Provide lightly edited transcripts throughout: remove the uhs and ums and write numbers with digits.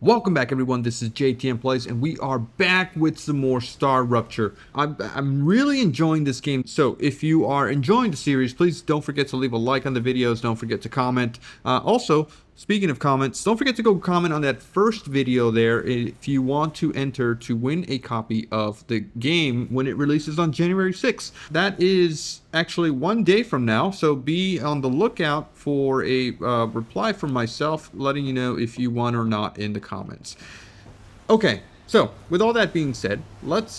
Welcome back, everyone. This is jtmplays, and we are back with some more Star Rupture. I'm really enjoying this game. So if you are enjoying the series, please don't forget to leave a like on the videos. Don't forget to comment. Also, speaking of comments, don't forget to go comment on that first video there if you want to enter to win a copy of the game when it releases on January 6th. That is actually 1 day from now, so be on the lookout for a reply from myself letting you know if you won or not in the comments. Okay, so with all that being said, let's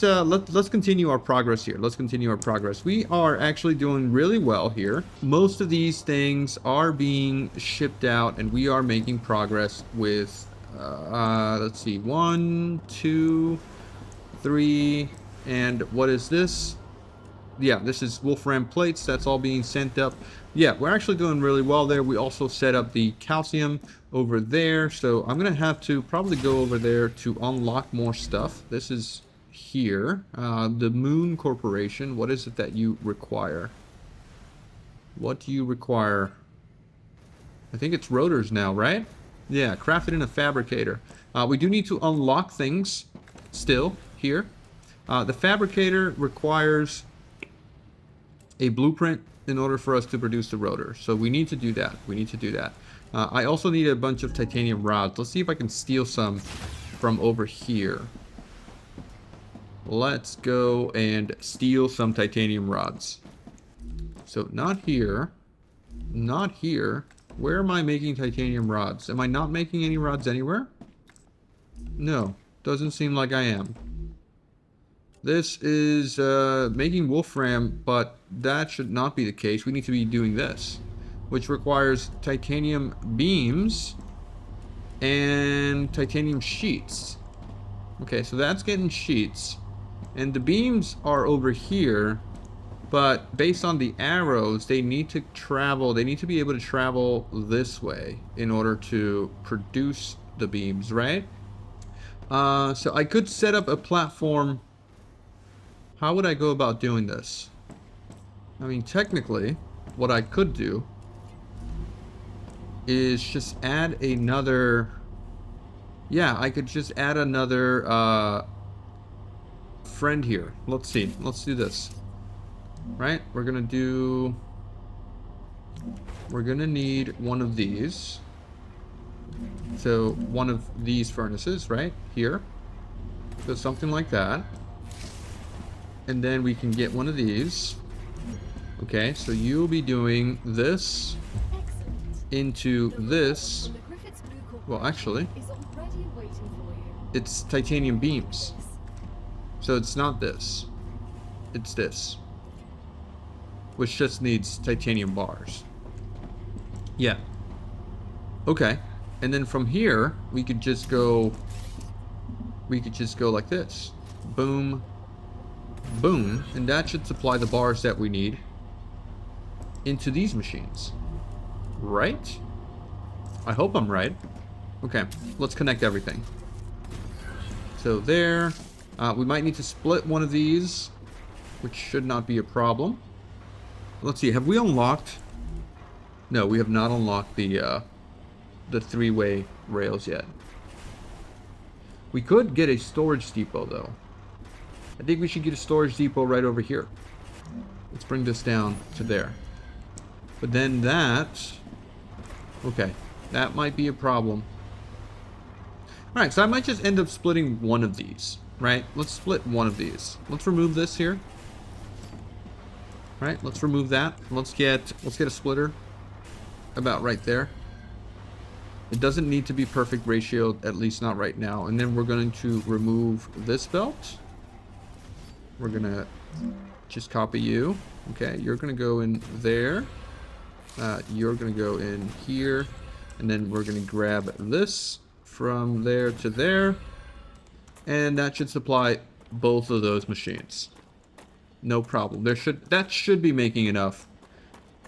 continue our progress here. Let's continue our progress. We are actually doing really well here. Most of these things are being shipped out, and we are making progress with let's see, 1, 2, 3, and what is this? Yeah, this is Wolfram plates. That's all being sent up. Yeah, we're actually doing really well there. We also set up the calcium over there. So I'm going to have to probably go over there to unlock more stuff. This is here. The Moon Corporation. What is it that you require? What do you require? I think it's rotors now, right? Yeah, crafted in a fabricator. We do need to unlock things still here. The fabricator requires a blueprint in order for us to produce the rotor. So we need to do that. We need to do that. I also need a bunch of titanium rods. Let's see if I can steal some from over here. Let's go and steal some titanium rods. So not here. Not here. Where am I making titanium rods? Am I not making any rods anywhere? No. Doesn't seem like I am. This is making wolfram, but that should not be the case. We need to be doing this, which requires titanium beams and titanium sheets. Okay, so that's getting sheets. And the beams are over here, but based on the arrows, they need to travel. They need to be able to travel this way in order to produce the beams, right? So I could set up a platform. How would I go about doing this? I mean, technically, what I could do is just add another... Yeah, I could just add another friend here. Let's see. Let's do this. Right? We're gonna do... We're gonna need one of these. So, one of these furnaces, right? Here. So, something like that. And then we can get one of these. Okay, so you'll be doing this into this. Well, actually, it's titanium beams. So it's not this. It's this. Which just needs titanium bars. Yeah. Okay. And then from here, we could just go like this. Boom. Boom, and that should supply the bars that we need into these machines. Right? I hope I'm right. Okay, let's connect everything. So there, we might need to split one of these, which should not be a problem. Let's see, have we unlocked? No, we have not unlocked the three-way rails yet. We could get a storage depot, though. I think we should get a storage depot right over here. Let's bring this down to there. But then that... Okay, that might be a problem. Alright, so I might just end up splitting one of these, right? Let's split one of these. Let's remove this here. Alright, let's remove that. Let's get a splitter about right there. It doesn't need to be perfect ratio, at least not right now. And then we're going to remove this belt. We're gonna just copy you. Okay, you're gonna go in there. You're gonna go in here. And then we're gonna grab this from there to there. And that should supply both of those machines. No problem. That should be making enough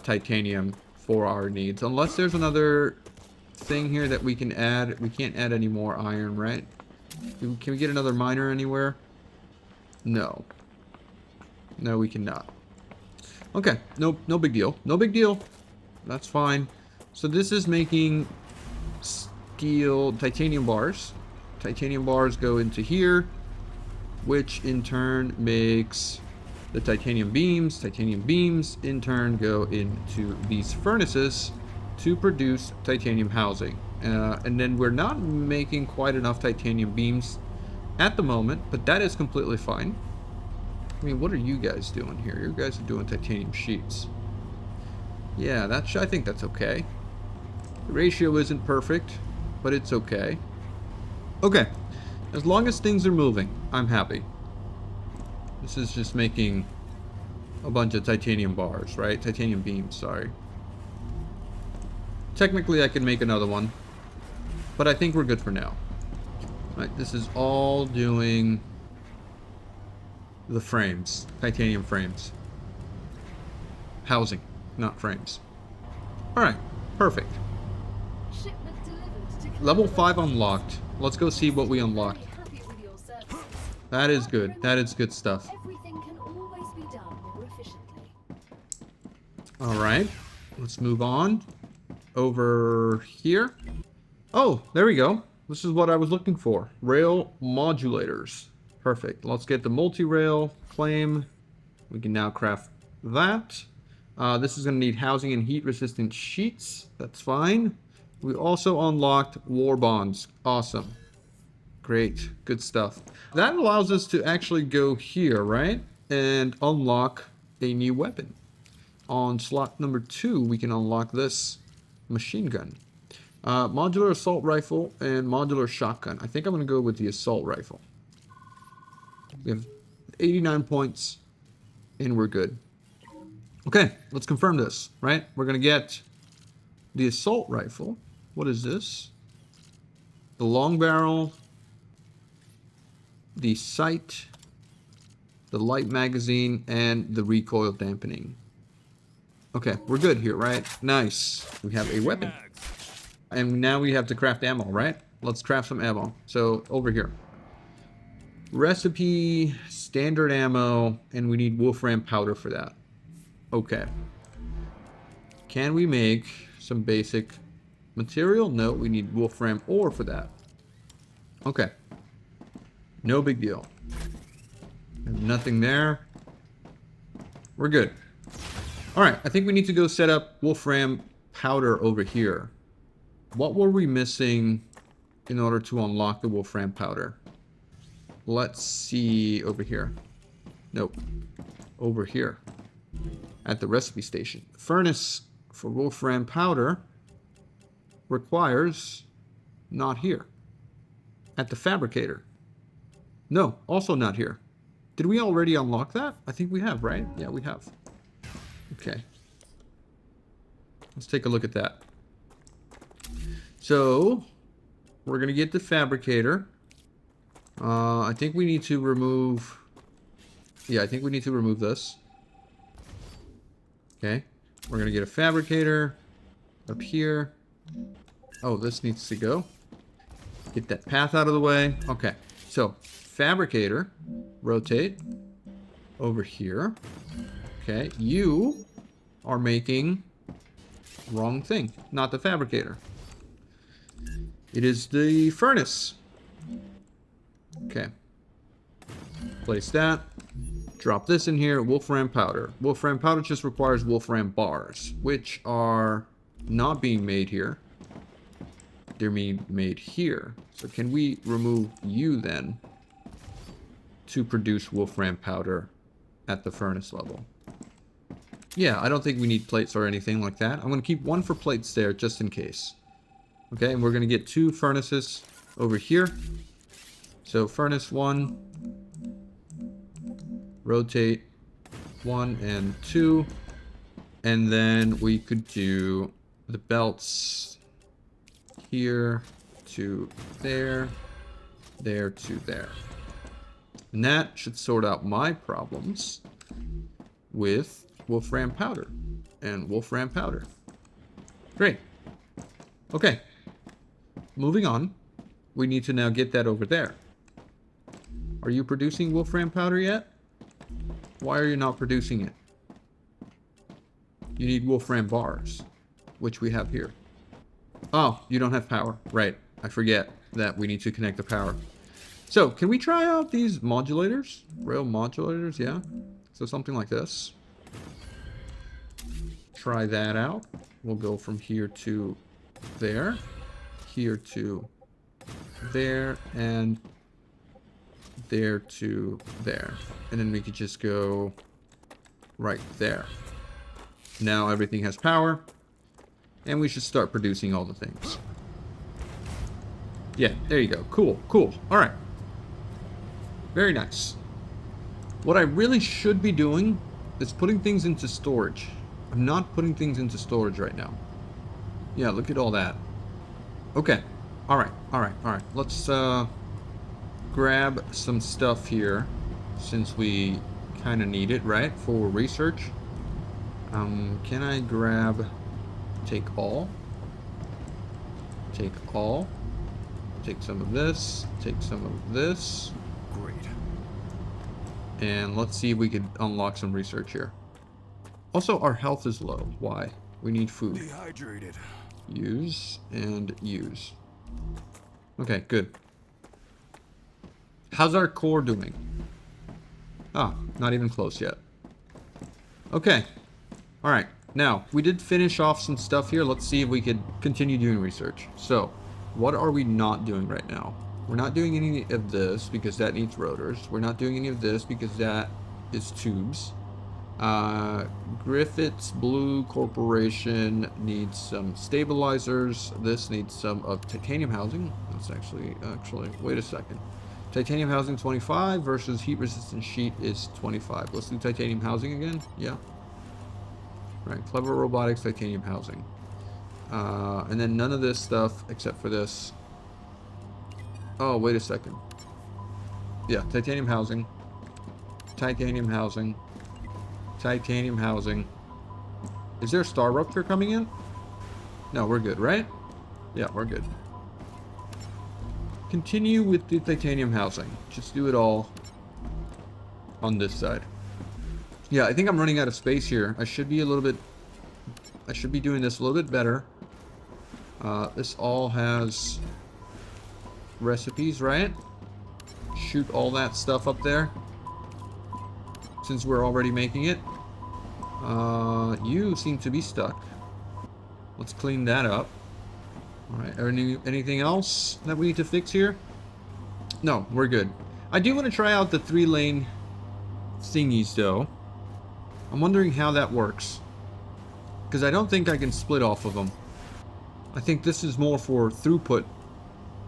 titanium for our needs. Unless there's another thing here that we can add. We can't add any more iron, right? Can we get another miner anywhere? No. No, we cannot. Okay, no big deal. No big deal. That's fine. So this is making steel titanium bars. Titanium bars go into here, which in turn makes the titanium beams. Titanium beams in turn go into these furnaces to produce titanium housing. And then we're not making quite enough titanium beams at the moment, but that is completely fine. I mean, what are you guys doing here? You guys are doing titanium sheets. Yeah, I think that's okay. The ratio isn't perfect, but it's okay. Okay, as long as things are moving, I'm happy. This is just making a bunch of titanium bars, right? Titanium beams, sorry. Technically, I can make another one, but I think we're good for now. Right, this is all doing the frames, titanium frames. Housing, not frames. Alright, perfect. Level 5 unlocked. Let's go see what we unlocked. That is good. That is good stuff. Alright, let's move on. Over here. Oh, there we go. This is what I was looking for. Rail modulators. Perfect. Let's get the multi-rail claim. We can now craft that. This is going to need housing and heat-resistant sheets. That's fine. We also unlocked war bonds. Awesome. Great. Good stuff. That allows us to actually go here, right? And unlock a new weapon. On slot number 2, we can unlock this machine gun. Modular assault rifle and modular shotgun. I think I'm going to go with the assault rifle. We have 89 points, and we're good. Okay, let's confirm this, right? We're going to get the assault rifle. What is this? The long barrel, the sight, the light magazine, and the recoil dampening. Okay, we're good here, right? Nice. We have a weapon. And now we have to craft ammo, right? Let's craft some ammo. So, over here. Recipe, standard ammo, and we need wolfram powder for that. Okay. Can we make some basic material? No, we need wolfram ore for that. Okay. No big deal. Nothing there. We're good. Alright, I think we need to go set up wolfram powder over here. What were we missing in order to unlock the wolfram powder? Let's see over here. Nope. Over here. At the recipe station. The furnace for wolfram powder requires not here. At the fabricator. No, also not here. Did we already unlock that? I think we have, right? Yeah, we have. Okay. Let's take a look at that. So, we're going to get the fabricator. I think we need to remove... Yeah, I think we need to remove this. Okay. We're going to get a fabricator up here. Oh, this needs to go. Get that path out of the way. Okay. So, fabricator. Rotate. Over here. Okay. You are making... Wrong thing. Not the fabricator. It is the furnace. Okay. Place that. Drop this in here. Wolfram powder. Wolfram powder just requires wolfram bars, which are not being made here. They're being made here. So can we remove you then to produce wolfram powder at the furnace level? Yeah, I don't think we need plates or anything like that. I'm going to keep one for plates there just in case. Okay, and we're going to get 2 furnaces over here. So furnace 1, rotate 1 and 2, and then we could do the belts here to there, there to there. And that should sort out my problems with wolfram powder and wolfram powder. Great. Okay. Moving on. We need to now get that over there. Are you producing wolfram powder yet? Why are you not producing it? You need wolfram bars, which we have here. Oh, you don't have power. Right. I forget. that we need to connect the power. So, can we try out these modulators? Rail modulators, yeah. So something like this. Try that out. We'll go from here to there. Here to there. And there to there. And then we could just go right there. Now everything has power. And we should start producing all the things. Yeah, there you go. Cool, cool. All right. Very nice. What I really should be doing is putting things into storage. I'm not putting things into storage right now. Yeah, look at all that. Okay. All right, all right, all right. Let's grab some stuff here since we kind of need it, right, for research. Can I grab... Take all. Take all. Take some of this. Take some of this. Great. And let's see if we could unlock some research here. Also, our health is low. Why? We need food. Dehydrated. Use and use. Okay, good. How's our core doing? Ah, not even close yet. Okay. All right. Now, we did finish off some stuff here. Let's see if we could continue doing research. So, what are we not doing right now? We're not doing any of this because that needs rotors. We're not doing any of this because that is tubes. Griffiths Blue Corporation needs some stabilizers. This needs some of titanium housing. That's actually, wait a second. Titanium housing 25 versus heat resistant sheet is 25. Let's do titanium housing again. Yeah. Right. Clever robotics, titanium housing. And then none of this stuff except for this. Oh, wait a second. Yeah, titanium housing. Titanium housing. Titanium housing. Is there a Star Rupture coming in? No, we're good, right? Yeah, we're good. Continue with the titanium housing. Just do it all on this side. Yeah, I think I'm running out of space here. I should be a little bit... I should be doing this a little bit better. This all has recipes, right? Shoot all that stuff up there. Since we're already making it. You seem to be stuck. Let's clean that up. Alright, anything else that we need to fix here? No, we're good. I do want to try out the 3-lane thingies though. I'm wondering how that works. Because I don't think I can split off of them. I think this is more for throughput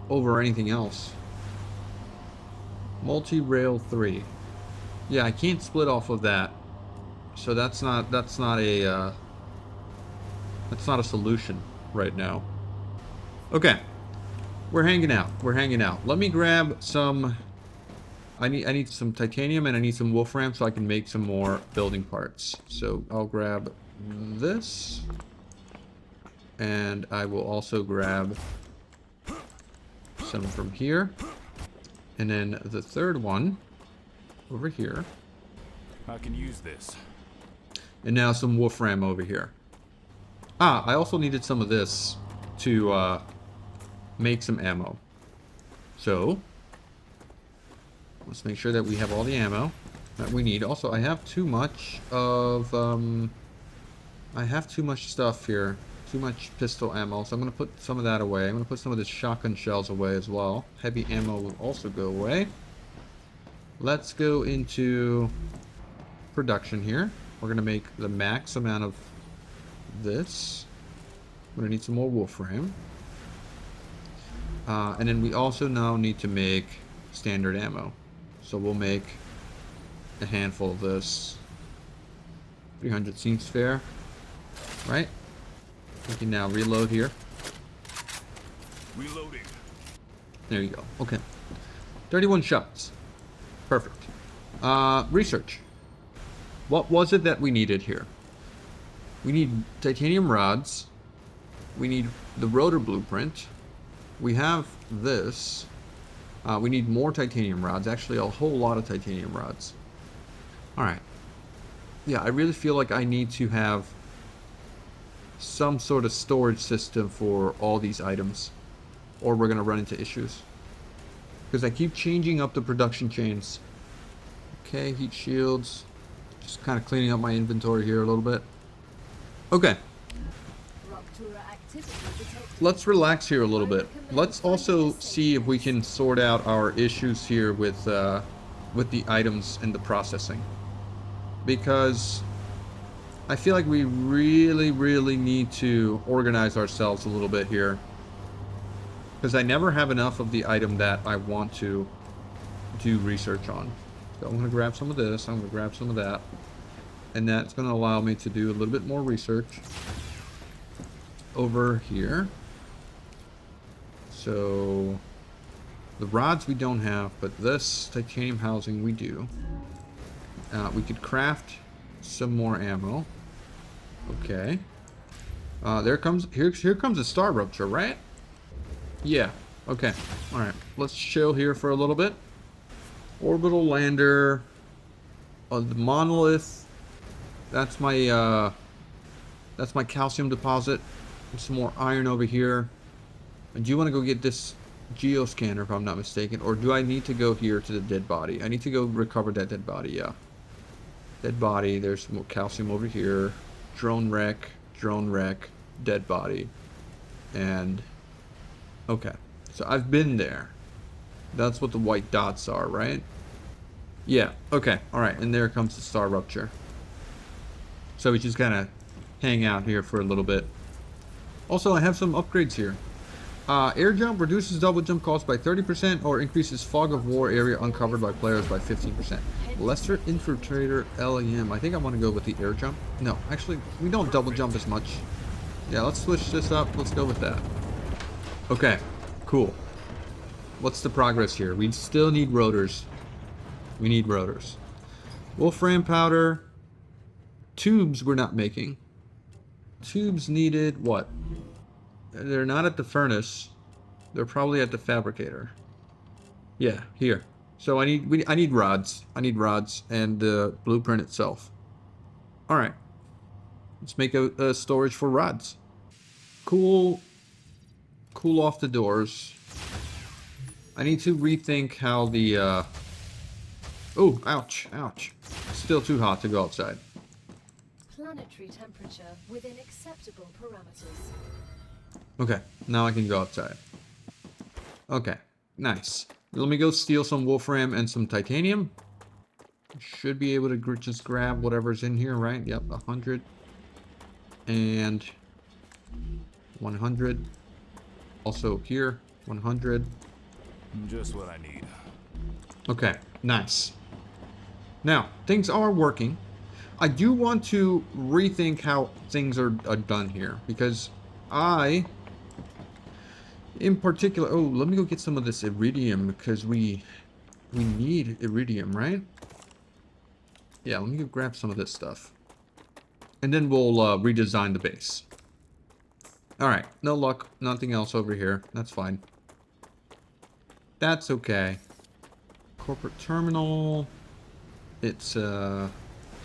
over anything else. Multi-rail 3. Yeah, I can't split off of that. So that's not a solution right now. Okay. We're hanging out. We're hanging out. Let me grab some... I need some titanium and I need some wolfram so I can make some more building parts. So I'll grab this. And I will also grab some from here. And then the third one over here. I can use this. And now some wolfram over here. Ah, I also needed some of this to make some ammo. So let's make sure that we have all the ammo that we need. Also, I have too much of I have too much stuff here. Too much pistol ammo, so I'm going to put some of that away. I'm going to put some of the shotgun shells away as well. Heavy ammo will also go away. Let's go into production here. We're going to make the max amount of this. I'm going to need some more wolfram. And then we also now need to make standard ammo. So we'll make a handful of this. 300 seems fair, right? We can now reload here. Reloading. There you go. Okay. 31 shots. Perfect. Research. What was it that we needed here? We need titanium rods. We need the rotor blueprint. We have this. We need more titanium rods. Actually, a whole lot of titanium rods. Alright. Yeah, I really feel like I need to have some sort of storage system for all these items. or we're gonna run into issues. Because I keep changing up the production chains. Okay, heat shields. Just kind of cleaning up my inventory here a little bit. Okay. Let's relax here a little bit. Let's also see if we can sort out our issues here with the items and the processing. Because I feel like we really need to organize ourselves a little bit here. Because I never have enough of the item that I want to do research on. So I'm going to grab some of this, I'm going to grab some of that. And that's going to allow me to do a little bit more research over here. So the rods we don't have, but this titanium housing we do. We could craft some more ammo. Okay. Here comes the Star Rupture, right? Yeah. Okay. All right. Let's chill here for a little bit. Orbital lander. The monolith. That's my calcium deposit. There's some more iron over here. I do want to go get this geoscanner if I'm not mistaken, or do I need to go here to the dead body? I need to go recover that dead body. Yeah. Dead body. There's some more calcium over here. Drone wreck. Dead body. And okay, so I've been there. That's what the white dots are, right? Yeah, okay, alright, and there comes the Star Rupture. So we just kind of hang out here for a little bit. Also, I have some upgrades here. Air jump reduces double jump cost by 30% or increases fog of war area uncovered by players by 15%. Lesser infiltrator LEM. I think I want to go with the air jump. No, actually, we don't double jump as much. Yeah, let's switch this up. Let's go with that. Okay, cool. What's the progress here? We still need rotors. We need rotors. Wolfram powder. Tubes we're not making. Tubes needed what? They're not at the furnace. They're probably at the fabricator. Yeah, here. So I need rods. I need rods and the blueprint itself. All right. Let's make a storage for rods. Cool off the doors. I need to rethink how the oh, ouch. Still too hot to go outside. Planetary temperature within acceptable parameters. Okay, now I can go outside. Okay, nice. Let me go steal some wolfram and some titanium. Should be able to just grab whatever's in here, right? Yep, 100 and 100. Also here, 100. Just what I need. Okay, nice. Now, things are working. I do want to rethink how things are done here, because in particular, oh, let me go get some of this iridium, because we need iridium, right? Yeah, let me go grab some of this stuff. And then we'll redesign the base. Alright, no luck, nothing else over here. That's fine. That's okay. Corporate terminal. It's,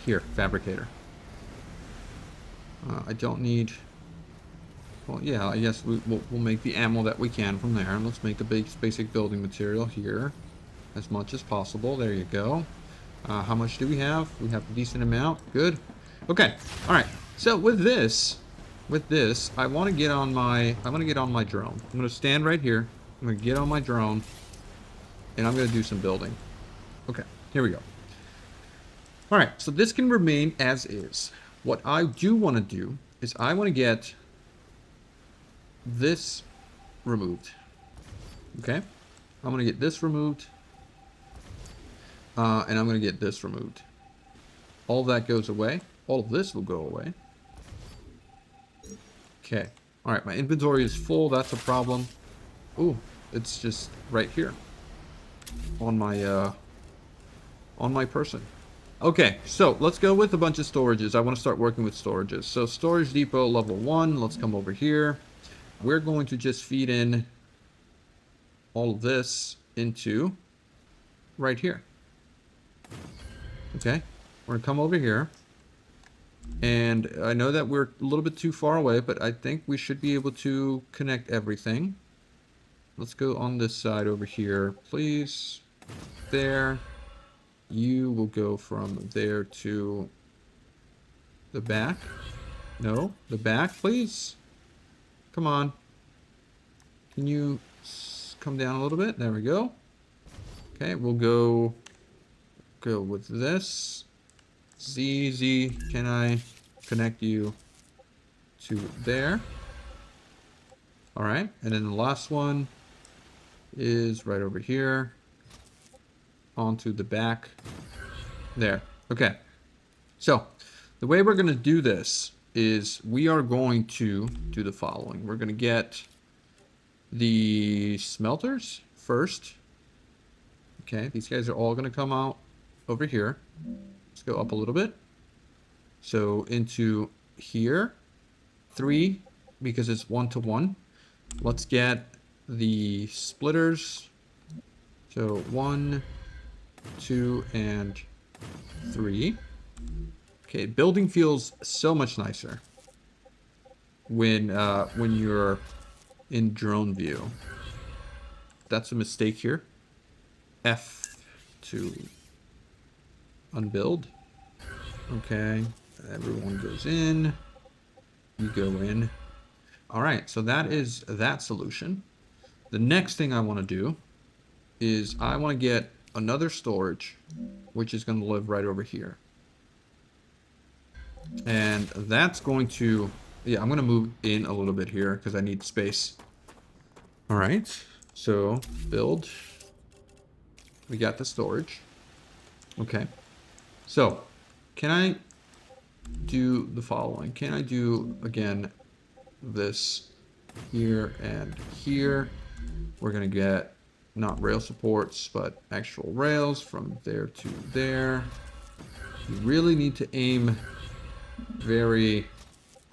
here, fabricator. I don't need... Well, yeah, I guess we'll make the ammo that we can from there. And let's make the basic building material here. As much as possible. There you go. How much do we have? We have a decent amount. Good. Okay. Alright. So with this, I want to get on my drone. I'm going to stand right here. I'm going to get on my drone. And I'm going to do some building. Okay. Here we go. Alright. So this can remain as is. What I do want to do is I want to get this removed. Okay. I'm going to get this removed. And I'm going to get this removed. All that goes away. All of this will go away. Okay. Alright, my inventory is full. That's a problem. Ooh, it's just right here. On my person. Okay, so let's go with a bunch of storages. I want to start working with storages. So storage depot level 1. Let's come over here. We're going to just feed in all of this into right here. Okay, we're gonna come over here. And I know that we're a little bit too far away, but I think we should be able to connect everything. let's go on this side over here, please. There. You will go from there to the back. No, the back, please. Come on. Can you come down a little bit? There we go. Okay, we'll go with this. Z, can I connect you to there? All right, and then the last one is right over here onto the back there. Okay, so the way we're going to do this is we are going to do the following. We're going to get the smelters first. Okay, these guys are all going to come out over here. Let's go up a little bit. So into here, 3, because it's 1 to 1. Let's get the splitters. So 1, 2, and 3. Okay, building feels so much nicer when you're in drone view. That's a mistake here. F to unbuild. Okay, everyone goes in. You go in. All right, so that is that solution. The next thing I want to do is I want to get another storage, which is going to live right over here. And that's going to, yeah, I'm going to move in a little bit here because I need space. All right, so build. We got the storage. Okay, so can I do the following? Can I do, again, this here and here? We're going to get not rail supports, but actual rails from there to there. You really need to aim very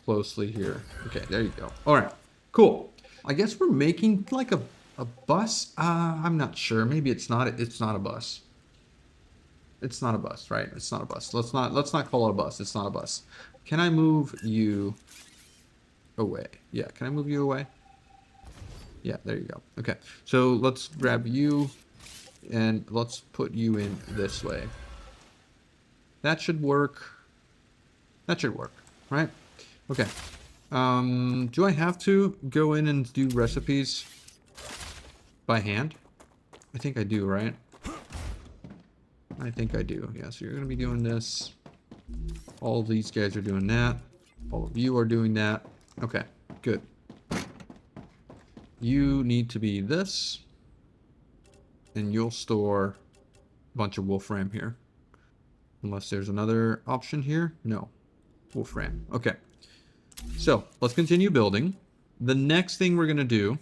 closely here. Okay, there you go. All right, cool. I guess we're making like a bus. I'm not sure. Maybe it's not a bus. It's not a bus, right? It's not a bus. Let's not call it a bus. It's not a bus. Can I move you away? Yeah, can I move you away? Yeah, there you go. Okay, so let's grab you and let's put you in this way. That should work. That should work, right? Okay. Do I have to go in and do recipes by hand? I think I do, right? I think I do. Yeah, so you're going to be doing this. All of these guys are doing that. All of you are doing that. Okay, good. You need to be this. And you'll store a bunch of wolfram here. Unless there's another option here. No. Wolfram. Okay. So, let's continue building. The next thing we're going to do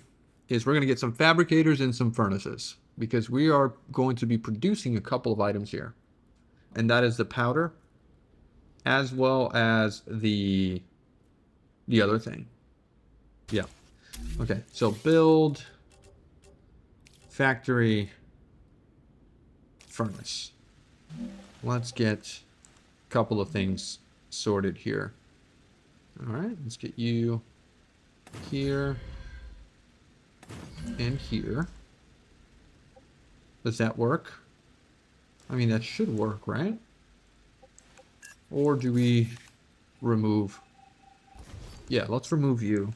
is we're going to get some fabricators and some furnaces. Because we are going to be producing a couple of items here. And that is the powder. As well as the other thing. Yeah. Okay, so build, factory, furnace. Let's get a couple of things sorted here. All right, let's get you here and here. Does that work? I mean, that should work, right? Or do we remove? Yeah, let's remove you.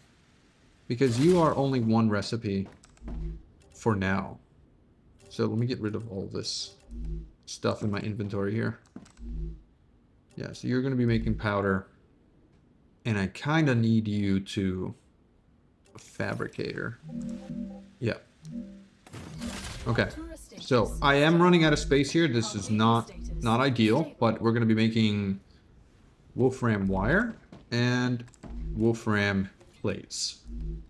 Because you are only one recipe for now. So let me get rid of all this stuff in my inventory here. Yeah, so you're going to be making powder. And I kind of need you to a fabricator. Yeah. Okay. So I am running out of space here. This is not ideal, but we're going to be making wolfram wire and wolfram plates.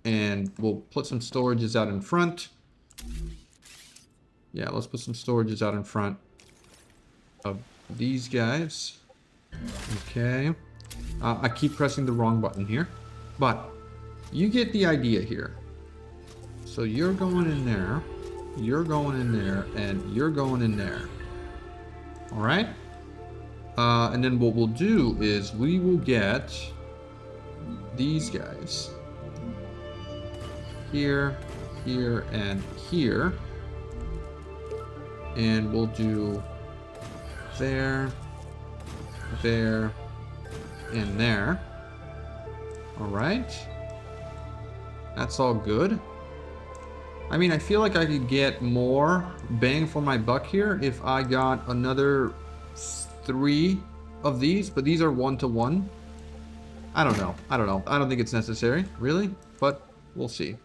And we'll put some storages out in front. Yeah, let's put some storages out in front of these guys. Okay. I keep pressing the wrong button here. But you get the idea here. So you're going in there. You're going in there. And you're going in there. Alright? And then what we'll do is we will get these guys here here, and here. And we'll do there, there, and there. Alright. That's all good. I mean, I feel like I could get more bang for my buck here if I got another 3 of these, but these are 1-to-1. I don't know. I don't think it's necessary, really, but we'll see.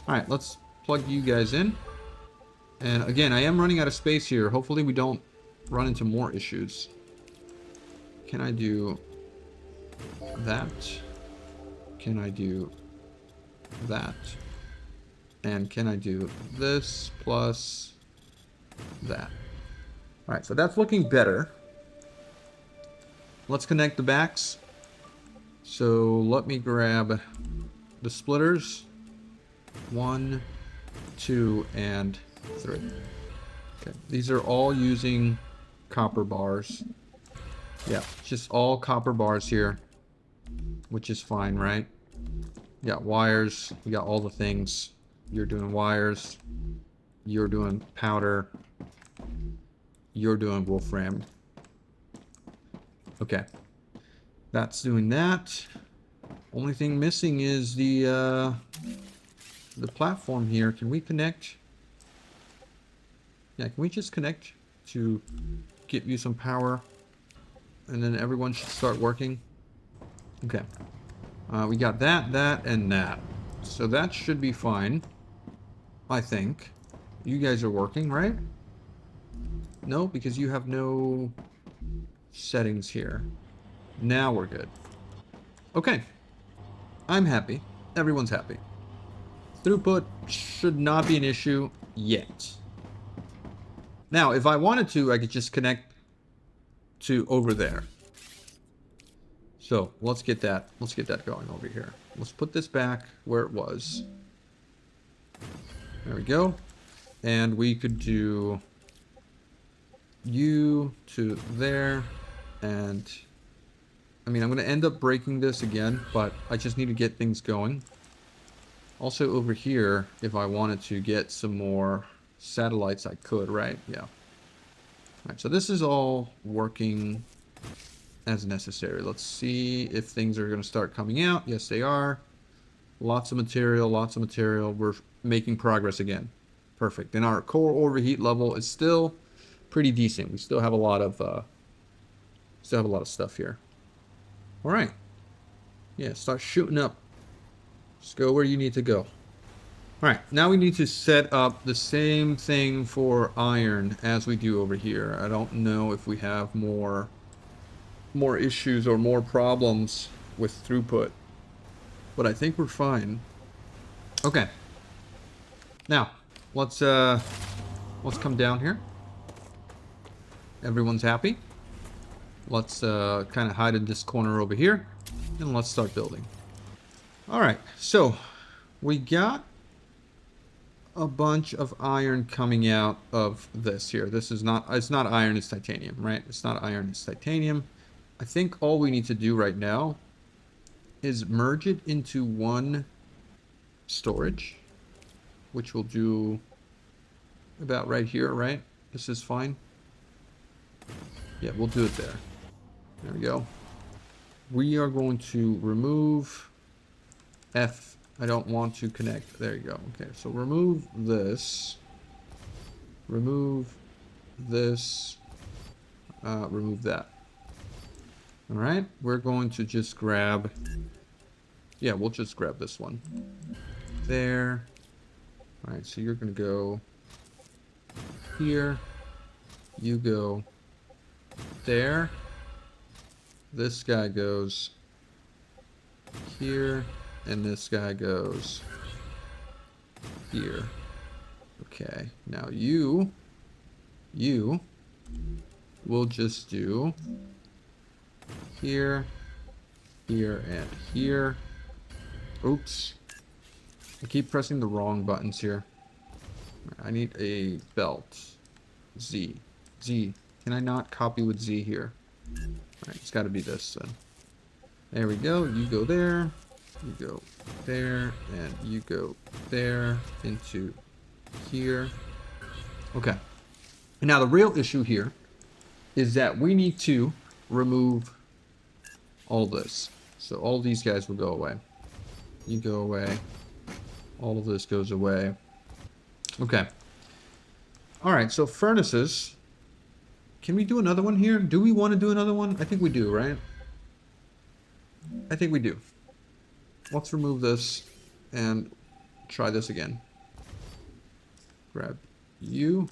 Alright, let's plug you guys in. And again, I am running out of space here. Hopefully we don't run into more issues. Can I do that? Can I do that? And can I do this plus that? Alright, so that's looking better. Let's connect the backs. So let me grab the splitters. 1, 2, and 3. Okay, these are all using copper bars. Yeah, just all copper bars here, which is fine, right? We got wires, we got all the things. You're doing wires, you're doing powder, you're doing wolfram. Okay, that's doing that. Only thing missing is the platform here. Can we connect? Yeah, can we just connect to give you some power? And then everyone should start working. Okay. We got that, and that. So that should be fine. I think. You guys are working, right? No, because you have no settings here. Now we're good. Okay. I'm happy. Everyone's happy. Throughput should not be an issue yet. Now, if I wanted to, I could just connect to over there. So let's get that going over here. Let's put this back where it was. There we go. And we could do you to there. And I mean, I'm going to end up breaking this again, but I just need to get things going. Also over here, if I wanted to get some more satellites, I could, right? Yeah. All right, so this is all working as necessary. Let's see if things are going to start coming out. Yes, they are. Lots of material, lots of material. We're making progress again. Perfect. And our core overheat level is still pretty decent. We still have a lot of stuff here. All right. Yeah, start shooting up. Just go where you need to go. All right, now we need to set up the same thing for iron as we do over here. I don't know if we have more issues or more problems with throughput, but I think we're fine. Okay. Now, let's come down here. Everyone's happy. Let's kind of hide in this corner over here, and let's start building. All right, so we got a bunch of iron coming out of this here. This is not, it's not iron, it's titanium, right? It's not iron, it's titanium. I think all we need to do right now is merge it into one storage, which we'll do about right here, right? This is fine. Yeah, we'll do it there. There we go. We are going to remove F. I don't want to connect. There you go. Okay, so remove this. Remove this. Remove that. All right, we're going to just grab. Yeah, we'll just grab this one. There. All right, so you're going to go here. You go there. This guy goes here. And this guy goes here. Okay, now you will just do here, here, and here. Oops. I keep pressing the wrong buttons here. I need a belt. Z. Z. Can I not copy with Z here? Alright, it's got to be this then. There we go. You go there. You go there, and you go there into here. Okay. And now the real issue here is that we need to remove all this. So all these guys will go away. You go away. All of this goes away. Okay. All right, so furnaces. Can we do another one here? Do we want to do another one? I think we do, right? I think we do. Let's remove this and try this again. Grab you.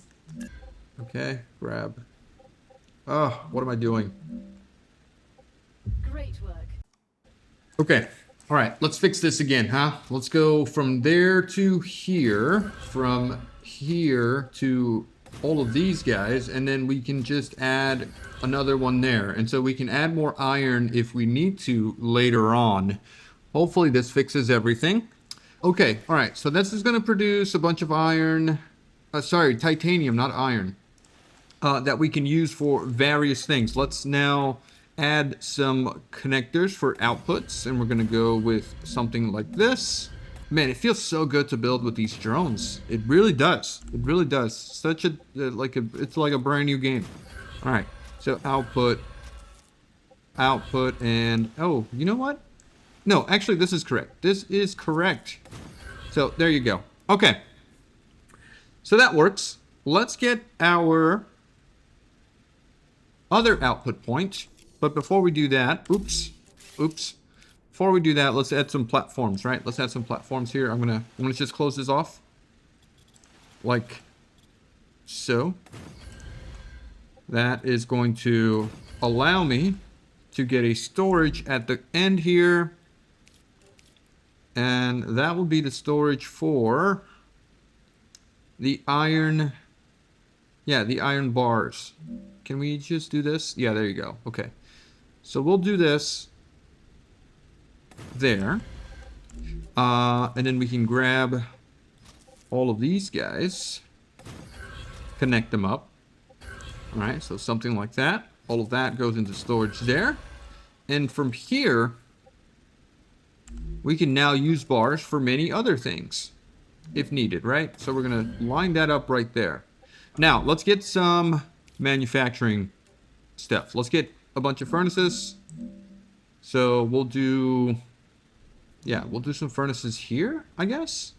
Okay, grab. Oh, what am I doing? Great work. Okay. All right, let's fix this again, huh? Let's go from there to here, from here to all of these guys, and then we can just add another one there. And so we can add more iron if we need to later on. Hopefully this fixes everything. Okay, all right, so this is going to produce a bunch of iron. Sorry, titanium, not iron. That we can use for various things. Let's now add some connectors for outputs, and we're going to go with something like this. Man, it feels so good to build with these drones. It really does. It really does. Such a it's like a brand new game. All right, so output, and oh, you know what? No, actually, this is correct. This is correct. So there you go. Okay. So that works. Let's get our other output point. But before we do that, oops. Before we do that, let's add some platforms, right? Let's add some platforms here. I'm gonna just close this off. Like so. That is going to allow me to get a storage at the end here. And that will be the storage for the iron. Yeah, the iron bars. Can we just do this? Yeah, there you go. Okay. So we'll do this there. And then we can grab all of these guys, connect them up. All right, so something like that. All of that goes into storage there. And from here, we can now use bars for many other things if needed, right? So we're going to line that up right there. Now, let's get some manufacturing stuff. Let's get a bunch of furnaces. So we'll do, yeah, we'll do some furnaces here, I guess.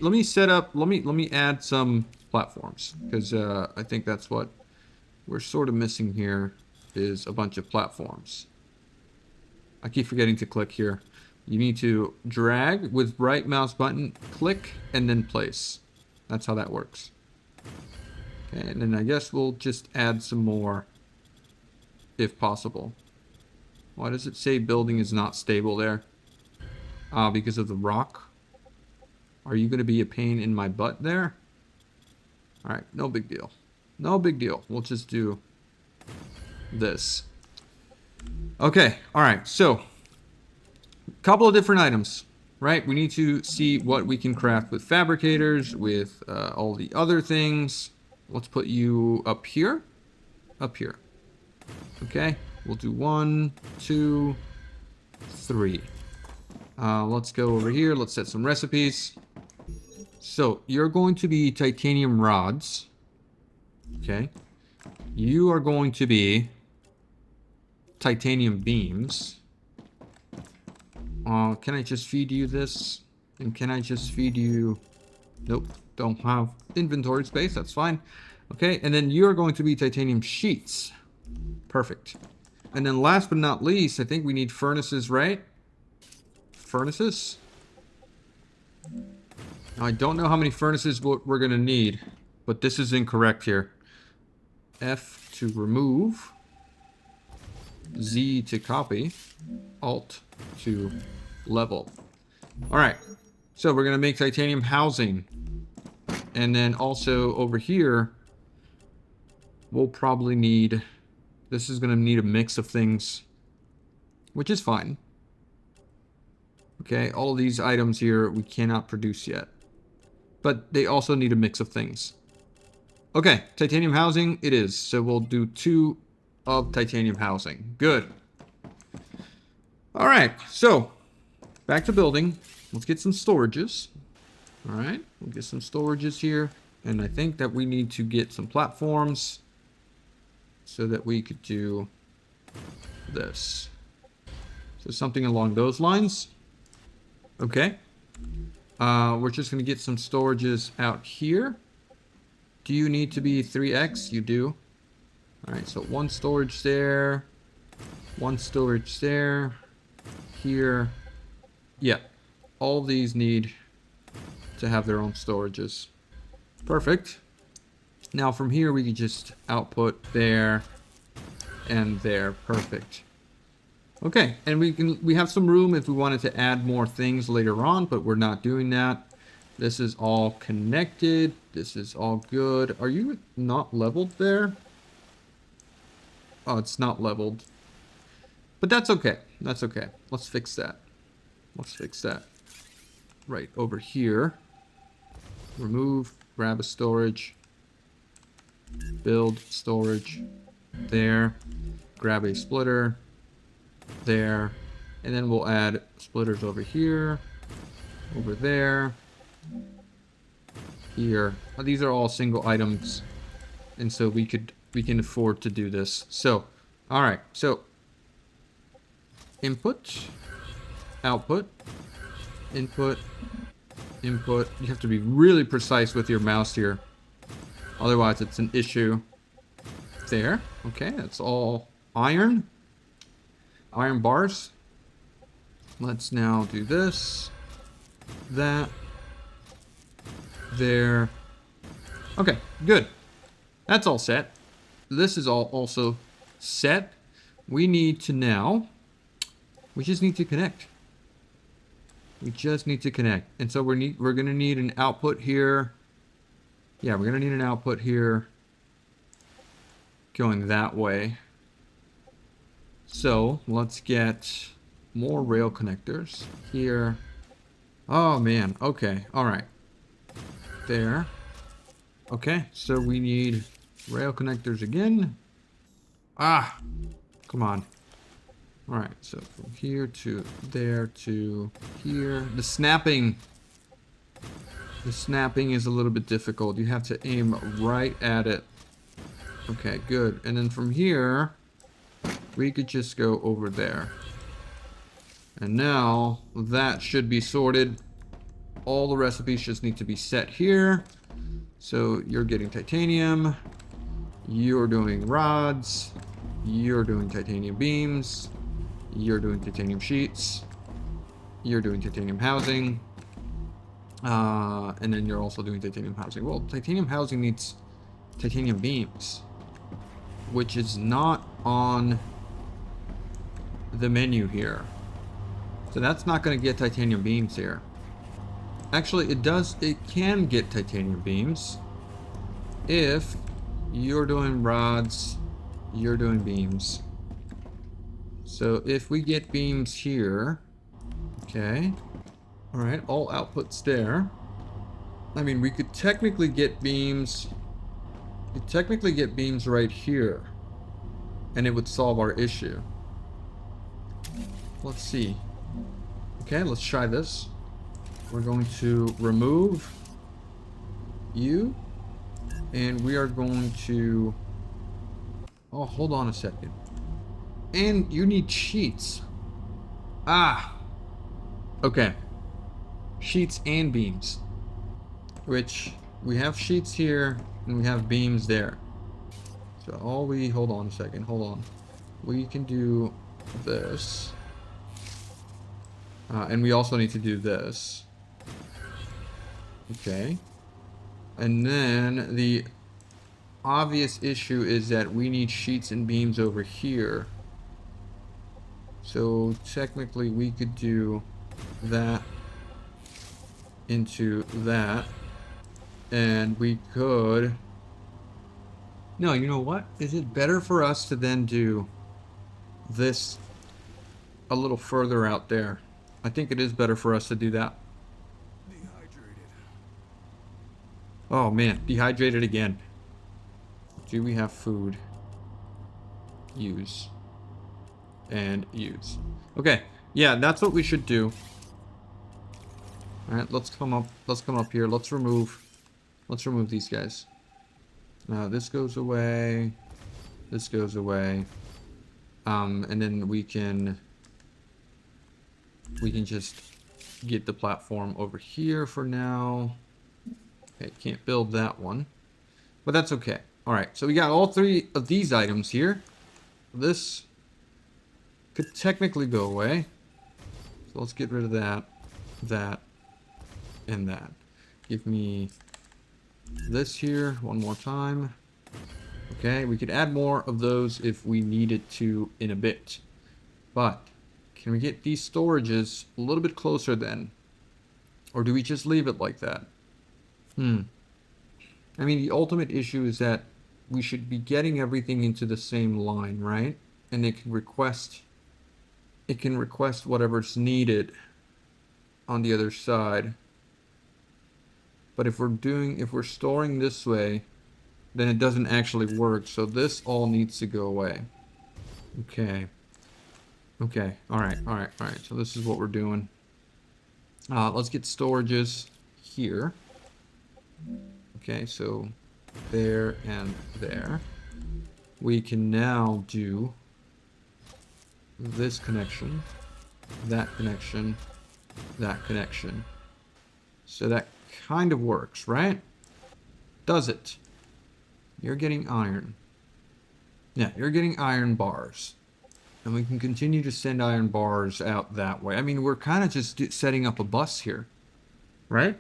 Let me set up, let me add some platforms, because I think that's what we're sort of missing here, is a bunch of platforms. I keep forgetting to click here. You need to drag with right mouse button, click, and then place. That's how that works. Okay, and then I guess we'll just add some more if possible. Why does it say building is not stable there? Because of the rock. Are you going to be a pain in my butt there? All right, no big deal. No big deal. We'll just do this. Okay, all right, so couple of different items, right? We need to see what we can craft with fabricators, with all the other things. Let's put you up here. Up here. Okay, we'll do 1, 2, 3. Let's go over here. Let's set some recipes. So you're going to be titanium rods. Okay. You are going to be titanium beams. Can I just feed you this? And can I just feed you... Nope, don't have inventory space. That's fine. Okay, and then you're going to be titanium sheets. Perfect. And then last but not least, I think we need furnaces, right? Furnaces? Now, I don't know how many furnaces we're going to need, but this is incorrect here. F to remove. Z to copy. Alt to level. All right, so we're going to make titanium housing. And then also over here, we'll probably need... This is going to need a mix of things, which is fine. Okay, all of these items here we cannot produce yet. But they also need a mix of things. Okay, titanium housing it is. So we'll do 2 of titanium housing. Good. All right, so back to building. Let's get some storages. All right, we'll get some storages here. And I think that we need to get some platforms so that we could do this. So something along those lines. Okay. We're just going to get some storages out here. Do you need to be 3x? You do. All right, so one storage there. One storage there. Here. Yeah. All these need to have their own storages. Perfect. Now from here we can just output there and there. Perfect. Okay, and we have some room if we wanted to add more things later on, but we're not doing that. This is all connected. This is all good. Are you not leveled there? Oh, it's not leveled. But that's okay. That's okay. Let's fix that. Let's fix that. Right over here. Remove, grab a storage. Build storage. There. Grab a splitter. There. And then we'll add splitters over here. Over there. Here. These are all single items. And so we can afford to do this. So, alright. So, input. Output. Input. Input. You have to be really precise with your mouse here. Otherwise, it's an issue. There. Okay, that's all iron. Iron bars. Let's now do this. That. There. Okay, good. That's all set. This is all also set. We need to now... We just need to connect. We just need to connect. And so we're going to need an output here. Yeah, we're going to need an output here. Going that way. So, let's get more rail connectors here. Oh, man. Okay. All right. There. Okay. So, we need rail connectors again. Ah. Come on. All right. So, from here to there to here. The snapping is a little bit difficult. You have to aim right at it. Okay, good. And then from here... we could just go over there. And now that should be sorted. All the recipes just need to be set here. So you're getting titanium. You're doing rods. You're doing titanium beams. You're doing titanium sheets. You're doing titanium housing. And then you're also doing titanium housing. Well, titanium housing needs titanium beams, which is not on the menu here. So that's not going to get titanium beams here. Actually, it can get titanium beams if you're doing rods, you're doing beams. So if we get beams here, okay. All right, all outputs there. I mean, we could technically get beams. We could technically get beams right here, and it would solve our issue. Let's see. Okay, let's try this. We're going to remove you, and we are going to... oh, hold on a second. And you need sheets. Ah! Okay. Sheets and beams. Which, we have sheets here, and we have beams there. So hold on a second, hold on. We can do this. And we also need to do this. Okay. And then the obvious issue is that we need sheets and beams over here. So technically we could do that into that. And we could... no, you know what? Is it better for us to then do this a little further out there? I think it is better for us to do that. Dehydrated. Oh man, dehydrated again. Do we have food? Use. And use. Okay, yeah, that's what we should do. All right, let's come up. Let's come up here. Let's remove these guys. Now this goes away. This goes away. And then we can just get the platform over here for now. Okay, can't build that one, but that's okay. All right, so we got all three of these items here. This could technically go away. So let's get rid of that, that, and that. Give me this here one more time. Okay, we could add more of those if we needed to in a bit. But can we get these storages a little bit closer then? Or do we just leave it like that? I mean, the ultimate issue is that we should be getting everything into the same line, right? And it can request whatever's needed on the other side. But if we're storing this way, then it doesn't actually work. So this all needs to go away. Okay. Okay. All right. So this is what we're doing. Let's get storages here. Okay, so there and there. We can now do this connection, that connection, that connection. So that kind of works, right? Does it? You're getting iron. Yeah, you're getting iron bars. And we can continue to send iron bars out that way. I mean, we're kind of just setting up a bus here, right?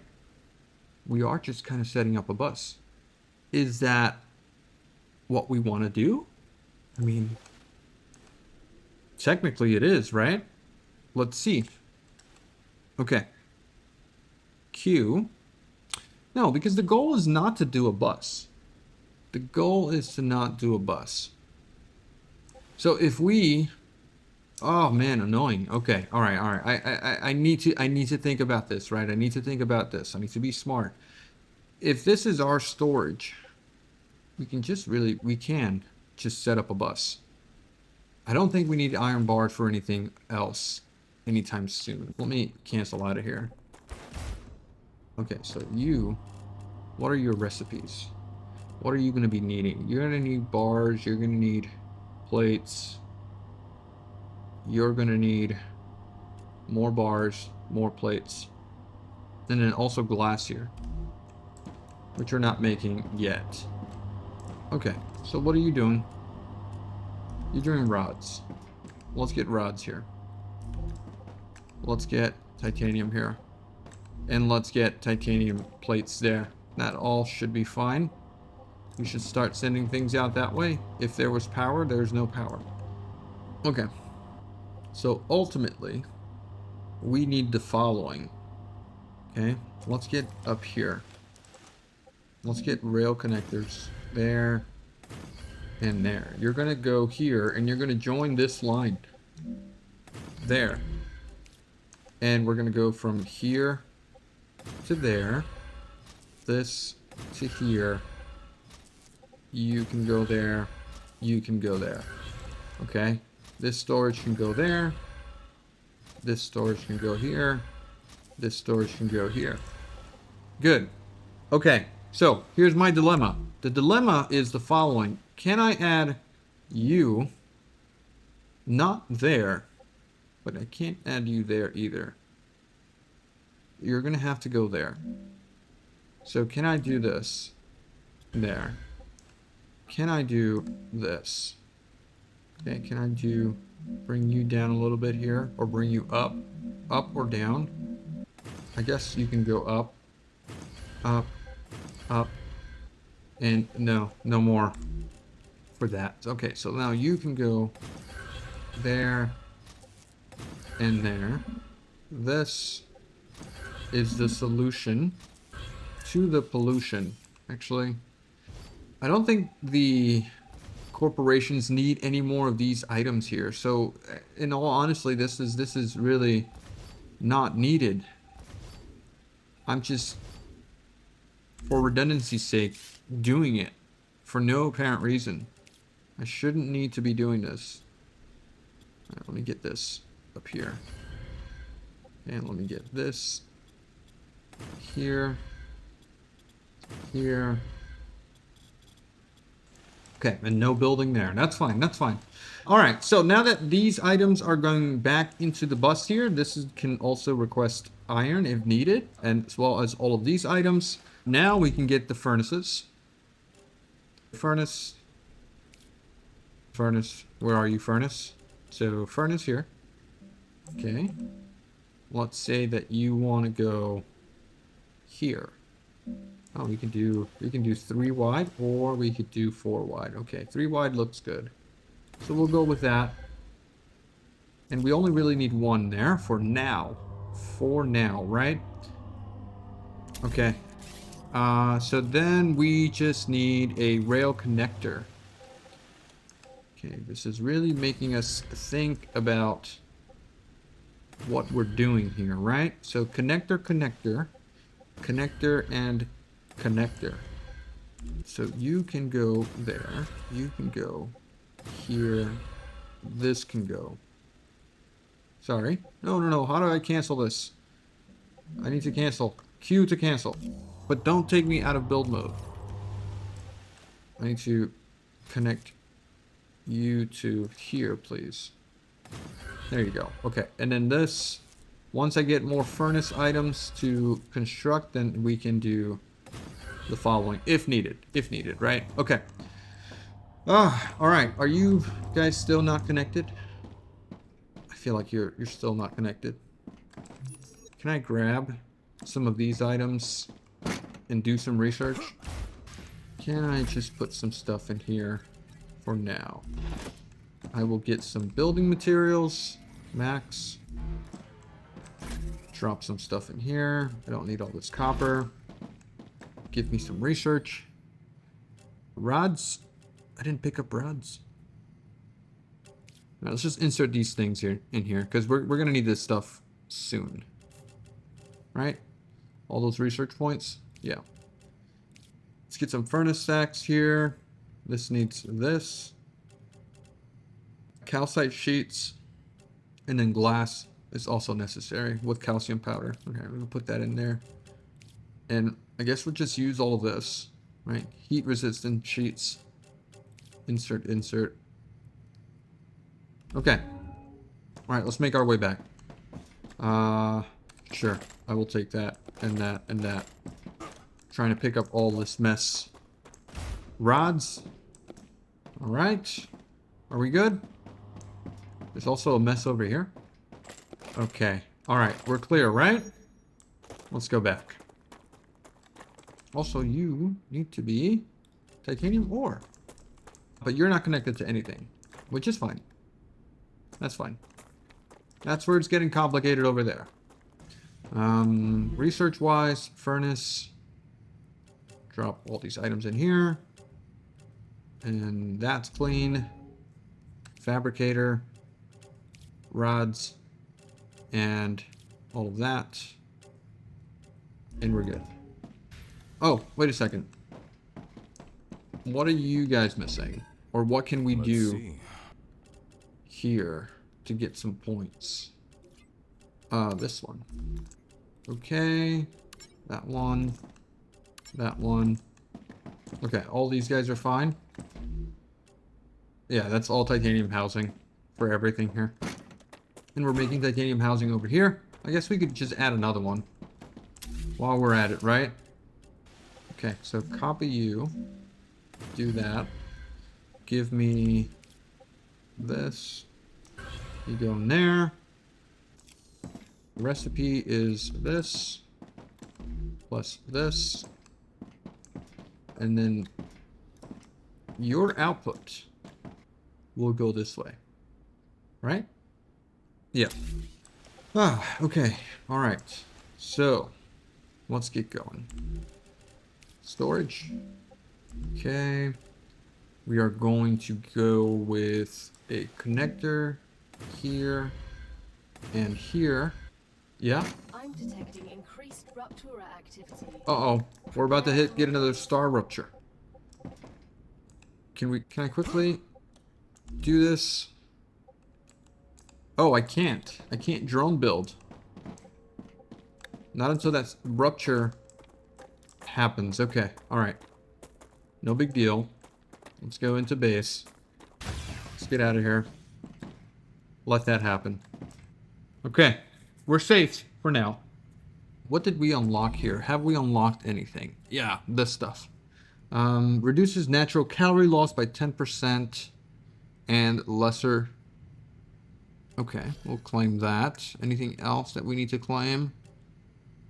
We are just kind of setting up a bus. Is that what we want to do? I mean, technically it is, right? Let's see. Okay. Q. No, because the goal is not to do a bus. The goal is to not do a bus. So if we... Oh man, annoying. Okay, all right. I need to think about this, right? I need to think about this. I need to be smart. If this is our storage, we can just set up a bus. I don't think we need iron bars for anything else anytime soon. Let me cancel out of here. Okay, so what are your recipes? What are you going to be needing? You're going to need bars. You're going to need plates. You're going to need more bars, more plates. And then also glass here, which you're not making yet. Okay, so what are you doing? You're doing rods. Let's get rods here. Let's get titanium here. And let's get titanium plates there. That all should be fine. We should start sending things out that way. If there was power, there's no power. Okay. So ultimately, we need the following. Okay, let's get up here. Let's get rail connectors there and there. You're going to go here and you're going to join this line there. And we're going to go from here to there. This to here. You can go there. You can go there. Okay. This storage can go there. This storage can go here. This storage can go here. Good. Okay. So here's my dilemma. The dilemma is the following. Can I add you? Not there. But I can't add you there either. You're going to have to go there. So can I do this? There. Can I do this? Okay, can I bring you down a little bit here? Or bring you up? Up or down? I guess you can go up. Up. Up. And no more for that. Okay, so now you can go there and there. This is the solution to the pollution. Actually, I don't think the corporations need any more of these items here. So, in all honesty, this is really not needed. I'm just, for redundancy's sake, doing it for no apparent reason. I shouldn't need to be doing this. All right, let me get this up here. And let me get this Here. Here. Okay, and no building there. That's fine, that's fine. All right, so now that these items are going back into the bus here, can also request iron if needed, and as well as all of these items. Now we can get the furnaces. Furnace. Furnace, where are you, furnace? So, furnace here. Okay. Let's say that you want to go here. Oh, we can do 3 wide, or we could do 4 wide. Okay, 3 wide looks good. So we'll go with that. And we only really need 1 there for now. For now, right? Okay. So then we just need a rail connector. Okay, this is really making us think about what we're doing here, right? So connector, connector, connector, and connector. So you can go there, you can go here, this can go. Sorry. No, how do I cancel this? I need to cancel. Q to cancel. But don't take me out of build mode. I need to connect you to here, please. There you go. Okay, and then this, once I get more furnace items to construct, then we can do the following if needed, right? Okay. All right. Are you guys still not connected? I feel like you're still not connected. Can I grab some of these items and do some research? Can I just put some stuff in here for now? I will get some building materials, max. Drop some stuff in here. I don't need all this copper. Give me some research. Rods. I didn't pick up rods. Now, let's just insert these things here in here because we're gonna need this stuff soon. Right? All those research points? Yeah. Let's get some furnace stacks here. This needs this. Calcite sheets. And then glass is also necessary with calcium powder. Okay, we're gonna put that in there. And I guess we'll just use all of this, right? Heat resistant sheets. Insert, insert. Okay. All right, let's make our way back. Sure. I will take that and that and that. Trying to pick up all this mess. Rods. All right. Are we good? There's also a mess over here. Okay. All right. We're clear, right? Let's go back. Also, you need to be titanium ore. But you're not connected to anything, which is fine. That's fine. That's where it's getting complicated over there. Research-wise, furnace. Drop all these items in here. And that's clean. Fabricator. Rods. And all of that. And we're good. Oh, wait a second. What are you guys missing? Or what can we do here to get some points? This one. Okay. That one. That one. Okay, all these guys are fine. Yeah, that's all titanium housing for everything here. And we're making titanium housing over here. I guess we could just add another one while we're at it, right? Okay, so copy you. Do that. Give me this. You go in there. The recipe is this plus this. And then your output will go this way. Right? Yeah. Ah, okay. All right. So, let's get going. Storage. Okay. We are going to go with a connector here and here. Yeah. I'm detecting increased rupture activity. Uh-oh. We're about to get another Star Rupture. Can I quickly do this? Oh, I can't. I can't drone build. Not until that rupture happens. Okay, alright. No big deal. Let's go into base. Let's get out of here. Let that happen. Okay, we're safe for now. What did we unlock here? Have we unlocked anything? Yeah, this stuff. Reduces natural calorie loss by 10% and lesser. Okay, we'll claim that. Anything else that we need to claim?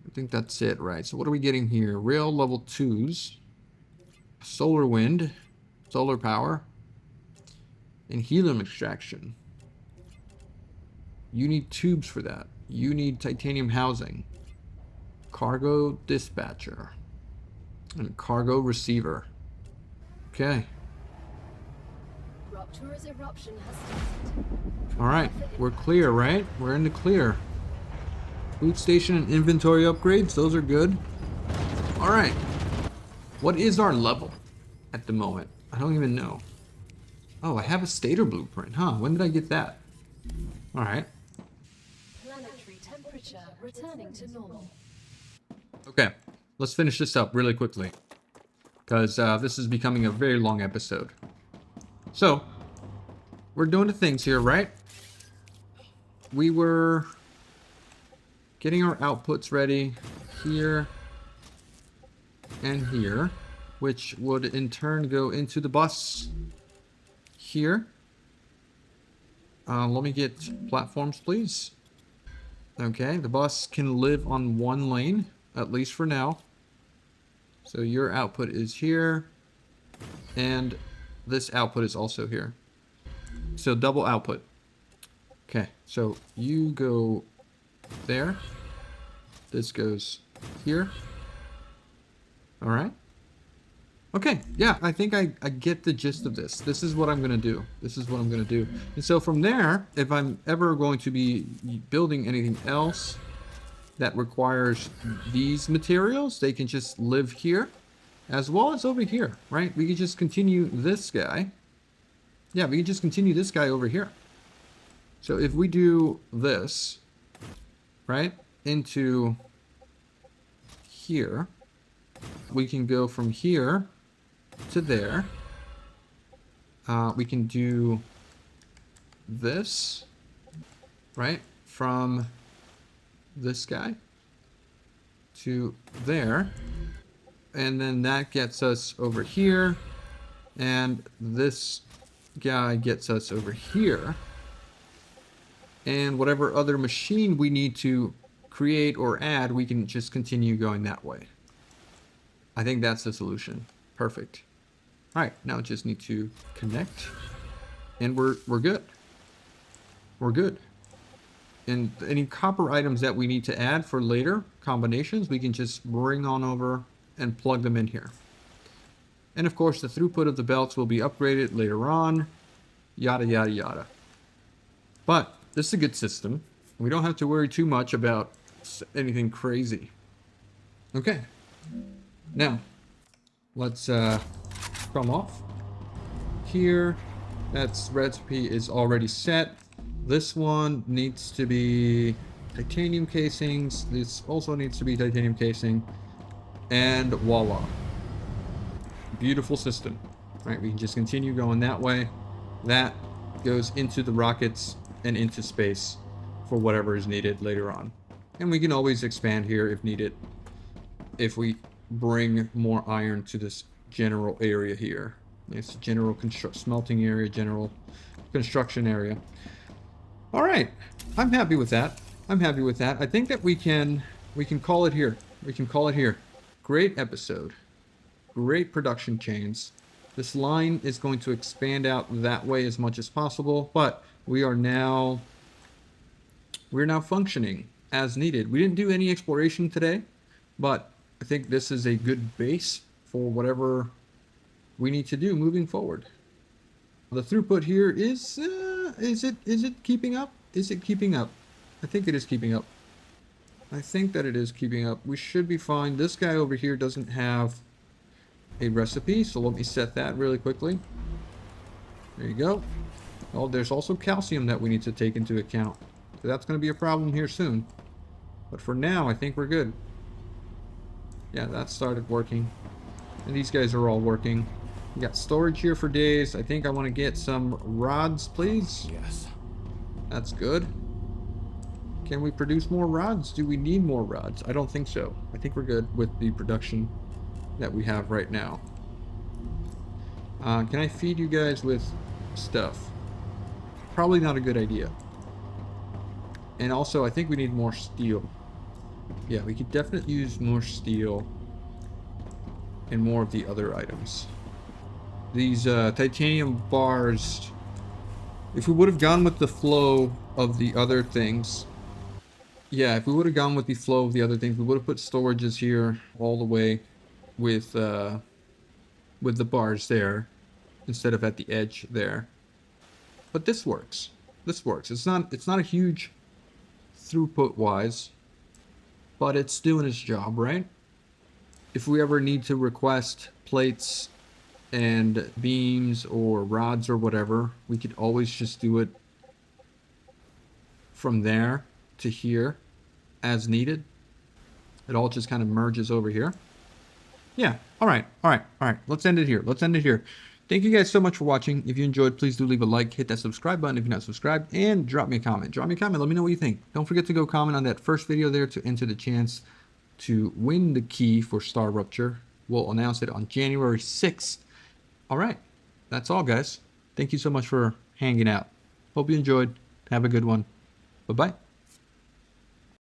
I think that's it, right? So what are we getting here? Rail level 2s. Solar wind. Solar power. And helium extraction. You need tubes for that. You need titanium housing. Cargo dispatcher. And cargo receiver. Okay. Rupture's eruption has started. Alright, we're clear, right? We're in the clear. Food station and inventory upgrades, those are good. Alright. What is our level at the moment? I don't even know. Oh, I have a stator blueprint, huh? When did I get that? Alright. Planetary temperature returning to normal. Okay, let's finish this up really quickly. Because this is becoming a very long episode. So, we're doing the things here, right? We were getting our outputs ready here and here, which would in turn go into the bus here. Let me get platforms, please. Okay, the bus can live on one lane, at least for now. So your output is here, and this output is also here. So double output. Okay, so you go there. This goes here. All right. Okay, yeah, I think I get the gist of this. This is what I'm going to do. This is what I'm going to do. And so from there, if I'm ever going to be building anything else that requires these materials, they can just live here as well as over here, right? We can just continue this guy. Yeah, we can just continue this guy over here. So if we do this, right, into here, we can go from here to there. We can do this, right, from this guy to there, and then that gets us over here, and this guy gets us over here, and whatever other machine we need to create or add, we can just continue going that way. I think that's the solution. Perfect. All right, now just need to connect, and we're good. We're good. And any copper items that we need to add for later combinations, we can just bring on over and plug them in here. And of course, the throughput of the belts will be upgraded later on, yada, yada, yada. But this is a good system. We don't have to worry too much about anything crazy. Okay. Now, let's come off. Here, that's recipe is already set. This one needs to be titanium casings. This also needs to be titanium casing. And voila. Beautiful system. Right, we can just continue going that way. That goes into the rockets and into space for whatever is needed later on. And we can always expand here if needed. If we bring more iron to this general area here. It's a general smelting area, general construction area. All right, I'm happy with that. I'm happy with that. I think that we can call it here. We can call it here. Great episode. Great production chains. This line is going to expand out that way as much as possible, but we're now functioning as needed. We didn't do any exploration today, but I think this is a good base for whatever we need to do moving forward. The throughput here is it keeping up? Is it keeping up? I think it is keeping up. I think that it is keeping up. We should be fine. This guy over here doesn't have a recipe, so let me set that really quickly. There you go. Oh, there's also calcium that we need to take into account. So that's going to be a problem here soon. But for now, I think we're good. Yeah, that started working. And these guys are all working. We got storage here for days. I think I want to get some rods, please. Yes. That's good. Can we produce more rods? Do we need more rods? I don't think so. I think we're good with the production that we have right now. Can I feed you guys with stuff? Probably not a good idea. And also, I think we need more steel. Yeah, we could definitely use more steel and more of the other items. These titanium bars, if we would have gone with the flow of the other things, yeah, if we would have gone with the flow of the other things, we would have put storages here all the way with the bars there instead of at the edge there. But this works. This works. It's not a huge throughput wise, but it's doing its job, right? If we ever need to request plates and beams or rods or whatever, we could always just do it from there to here as needed. It all just kind of merges over here. Yeah. All right. Let's end it here. Thank you guys so much for watching. If you enjoyed, please do leave a like, hit that subscribe button if you're not subscribed, and drop me a comment. Let me know what you think. Don't forget to go comment on that first video there to enter the chance to win the key for Star Rupture. We'll announce it on January 6th. All right. That's all, guys. Thank you so much for hanging out. Hope you enjoyed. Have a good one. Bye-bye.